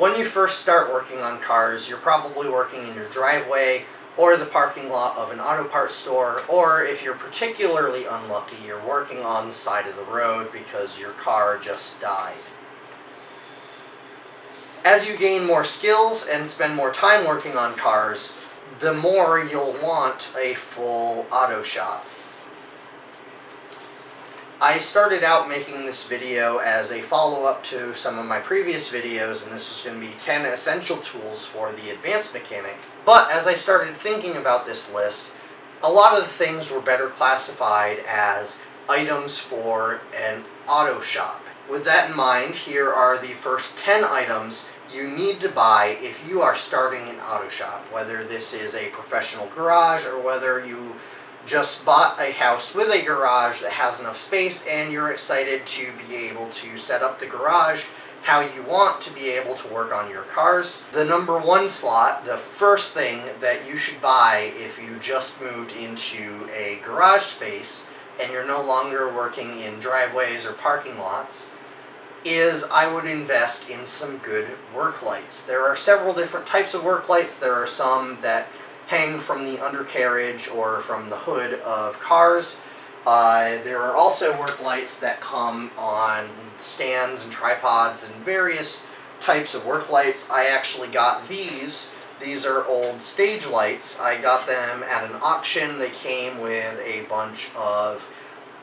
When you first start working on cars, you're probably working in your driveway or the parking lot of an auto parts store, or if you're particularly unlucky, you're working on the side of the road because your car just died. As you gain more skills and spend more time working on cars, the more you'll want a full auto shop. I started out making this video as a follow-up to some of my previous videos, and this was going to be 10 essential tools for the advanced mechanic. But as I started thinking about this list, a lot of the things were better classified as items for an auto shop. With that in mind, here are the first 10 items you need to buy if you are starting an auto shop, whether this is a professional garage or whether you just bought a house with a garage that has enough space and you're excited to be able to set up the garage how you want to be able to work on your cars. The number one slot, the first thing that you should buy if you just moved into a garage space and you're no longer working in driveways or parking lots, is I would invest in some good work lights. There are several different types of work lights. There are some that hang from the undercarriage or from the hood of cars. There are also work lights that come on stands and tripods and various types of work lights. I actually got these. These are old stage lights. I got them at an auction. They came with a bunch of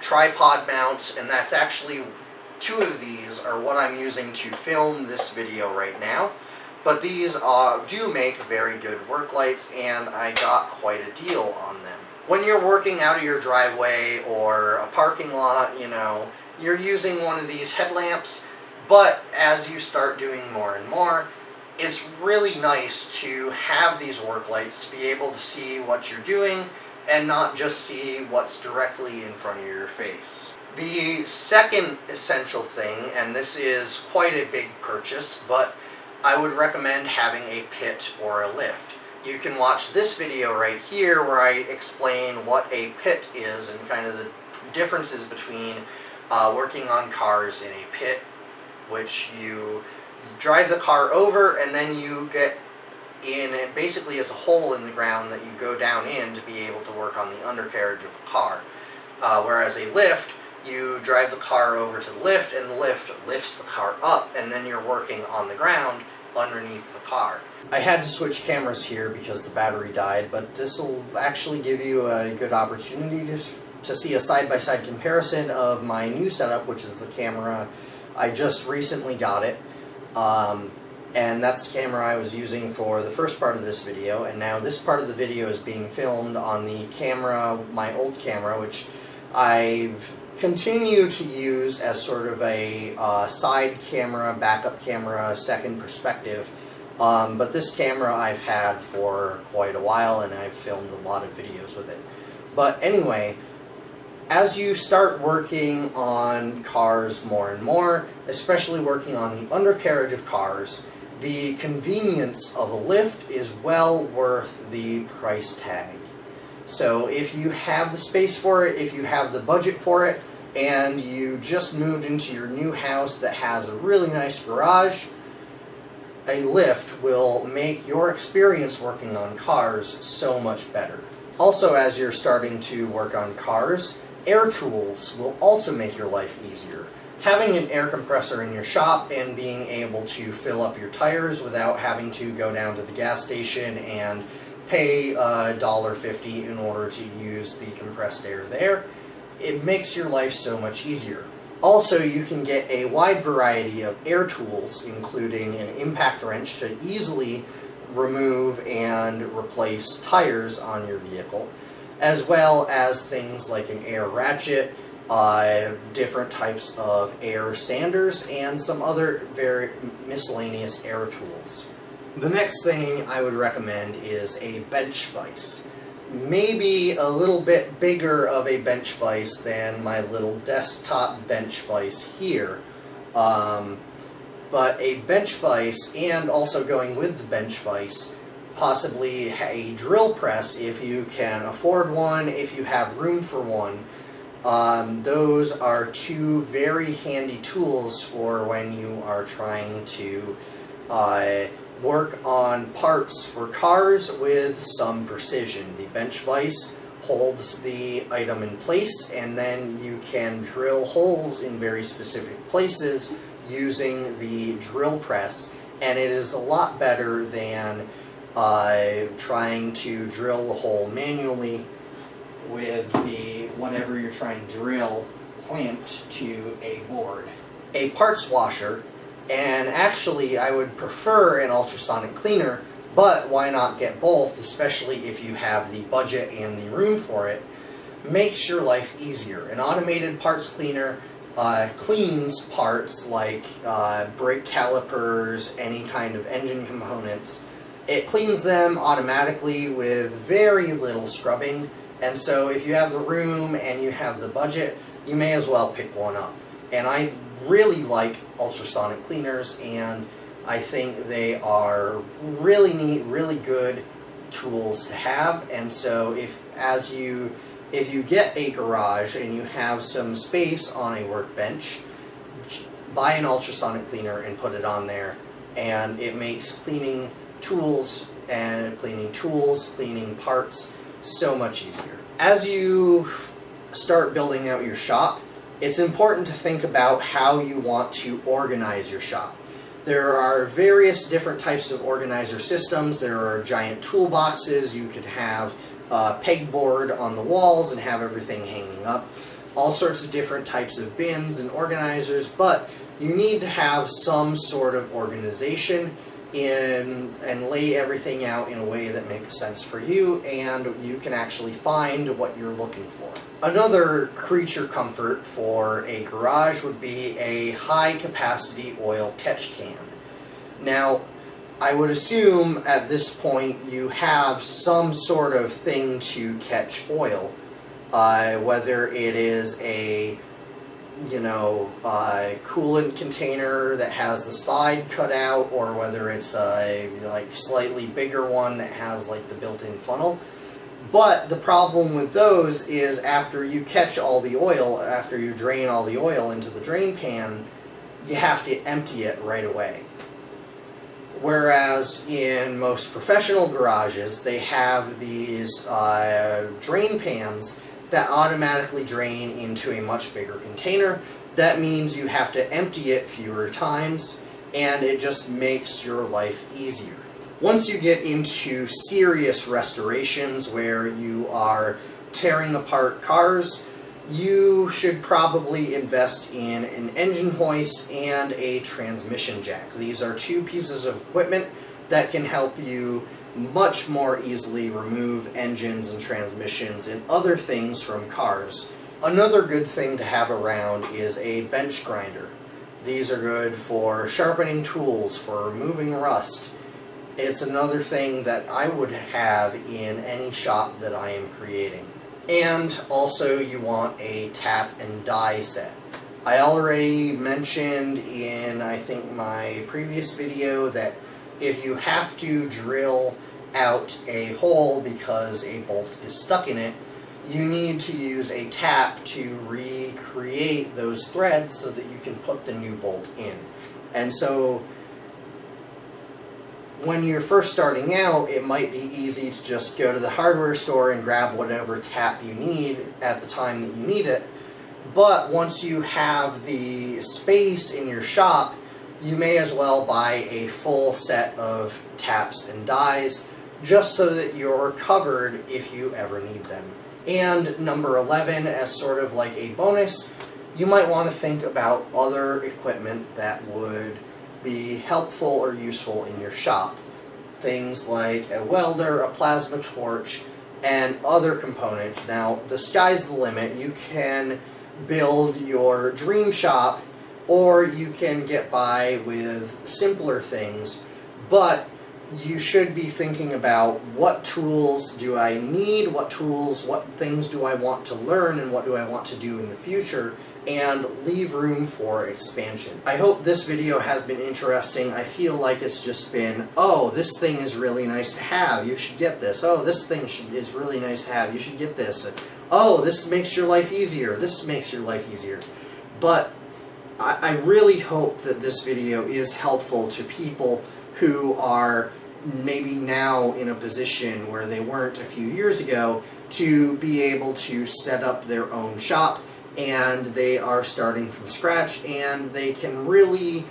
tripod mounts, and that's actually two of these are what I'm using to film this video right now. But these do make very good work lights, and I got quite a deal on them. When you're working out of your driveway or a parking lot, you're using one of these headlamps, but as you start doing more and more, it's really nice to have these work lights to be able to see what you're doing and not just see what's directly in front of your face. The second essential thing, and this is quite a big purchase, but I would recommend having a pit or a lift. You can watch this video right here where I explain what a pit is and kind of the differences between working on cars in a pit, which you drive the car over and then you get in, it basically is a hole in the ground that you go down in to be able to work on the undercarriage of a car. Whereas a lift, you drive the car over to the lift and the lift lifts the car up and then you're working on the ground underneath the car. I had to switch cameras here because the battery died, but this will actually give you a good opportunity to see a side-by-side comparison of my new setup, which is the camera. I just recently got it, and that's the camera I was using for the first part of this video, and now this part of the video is being filmed on the camera, my old camera, which I continue to use as sort of a side camera, backup camera, second perspective. But this camera I've had for quite a while and I've filmed a lot of videos with it. But anyway, as you start working on cars more and more, especially working on the undercarriage of cars, the convenience of a lift is well worth the price tag. So if you have the space for it, if you have the budget for it, and you just moved into your new house that has a really nice garage, a lift will make your experience working on cars so much better. Also, as you're starting to work on cars, air tools will also make your life easier. Having an air compressor in your shop and being able to fill up your tires without having to go down to the gas station and pay $1.50 in order to use the compressed air there, it makes your life so much easier. Also, you can get a wide variety of air tools, including an impact wrench to easily remove and replace tires on your vehicle, as well as things like an air ratchet, different types of air sanders, and some other very miscellaneous air tools. The next thing I would recommend is a bench vise. Maybe a little bit bigger of a bench vise than my little desktop bench vise here. But a bench vise, and also going with the bench vise, possibly a drill press if you can afford one, if you have room for one. Those are two very handy tools for when you are trying to work on parts for cars with some precision. The bench vise holds the item in place, and then you can drill holes in very specific places using the drill press, and it is a lot better than trying to drill the hole manually with the whatever you're trying to drill clamped to a board. A parts washer, and actually I would prefer an ultrasonic cleaner, but why not get both, especially if you have the budget and the room for it, makes your life easier. An automated parts cleaner cleans parts like brake calipers, any kind of engine components. It cleans them automatically with very little scrubbing, and so if you have the room and you have the budget, you may as well pick one up. And I really like ultrasonic cleaners, and I think they are really neat, really good tools to have. And so if you get a garage and you have some space on a workbench, buy an ultrasonic cleaner and put it on there, and it makes cleaning tools, cleaning parts so much easier. As you start building out your shop, it's important to think about how you want to organize your shop. There are various different types of organizer systems. There are giant toolboxes. You could have a pegboard on the walls and have everything hanging up. All sorts of different types of bins and organizers, but you need to have some sort of organization and lay everything out in a way that makes sense for you, and you can actually find what you're looking for. Another creature comfort for a garage would be a high capacity oil catch can. Now, I would assume at this point you have some sort of thing to catch oil, whether it is a coolant container that has the side cut out, or whether it's a slightly bigger one that has like the built-in funnel. But the problem with those is after you catch all the oil, after you drain all the oil into the drain pan, you have to empty it right away. Whereas in most professional garages, they have these drain pans that automatically drain into a much bigger container. That means you have to empty it fewer times, and it just makes your life easier. Once you get into serious restorations where you are tearing apart cars, you should probably invest in an engine hoist and a transmission jack. These are two pieces of equipment that can help you much more easily remove engines and transmissions and other things from cars. Another good thing to have around is a bench grinder. These are good for sharpening tools, for removing rust. It's another thing that I would have in any shop that I am creating. And also you want a tap and die set. I already mentioned in, I think, my previous video that if you have to drill out a hole because a bolt is stuck in it, you need to use a tap to recreate those threads so that you can put the new bolt in. And so when you're first starting out, it might be easy to just go to the hardware store and grab whatever tap you need at the time that you need it. But once you have the space in your shop, you may as well buy a full set of taps and dies, just so that you're covered if you ever need them. And number 11, as sort of like a bonus, you might want to think about other equipment that would be helpful or useful in your shop. Things like a welder, a plasma torch, and other components. Now, the sky's the limit. You can build your dream shop, or you can get by with simpler things, but you should be thinking about what tools do I need, what things do I want to learn, and what do I want to do in the future, and leave room for expansion. I hope this video has been interesting. I feel like it's just been, oh, this thing is really nice to have, you should get this. Oh, this thing is really nice to have, you should get this. Oh, this makes your life easier, this makes your life easier. But I really hope that this video is helpful to people who are maybe now in a position where they weren't a few years ago to be able to set up their own shop, and they are starting from scratch, and they can really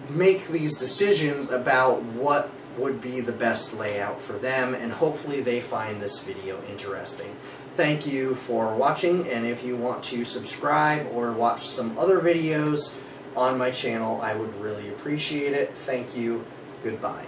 make these decisions about what would be the best layout for them, and hopefully they find this video interesting. Thank you for watching, and if you want to subscribe or watch some other videos on my channel, I would really appreciate it. Thank you. Goodbye.